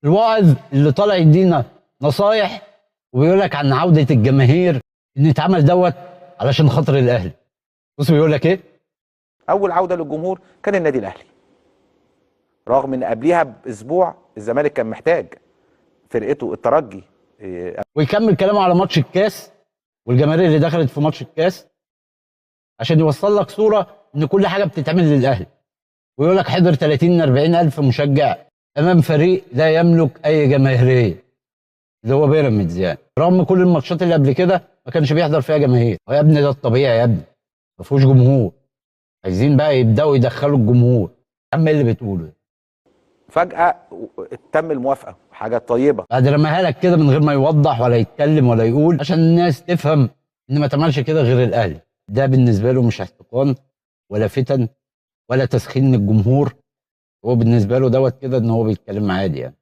الواعظ اللي طالع يدينا نصايح وبيقول لك عن عوده الجماهير ان اتعمل دوت علشان خاطر الاهلي. بص بيقول لك ايه؟ اول عوده للجمهور كان النادي الاهلي، رغم ان قبليها باسبوع الزمالك كان محتاج فرقته الترجي. ويكمل كلامه على ماتش الكاس والجماهير اللي دخلت في ماتش الكاس عشان يوصل لك صوره ان كل حاجه بتتعمل للاهلي، ويقول لك حضر 30 40 الف مشجع امام فريق لا يملك اي جماهيريه اللي هو بيراميدز، يعني رغم كل الماتشات اللي قبل كده ما كانش بيحضر فيها جماهير. يا ابني ده الطبيعي يا ابني، ما فيهوش جمهور، عايزين بقى يبداوا يدخلوا الجمهور. يا عم ايه اللي بتقوله؟ فجاه تم الموافقه، حاجه طيبه. بعد رماها لك كده من غير ما يوضح ولا يتكلم ولا يقول عشان الناس تفهم ان ما تعملش كده غير الاهلي. ده بالنسبه له مش احتقان ولا فتن ولا تسخين الجمهور، هو بالنسبه له دوت كده ان هو بيتكلم عادي يعني.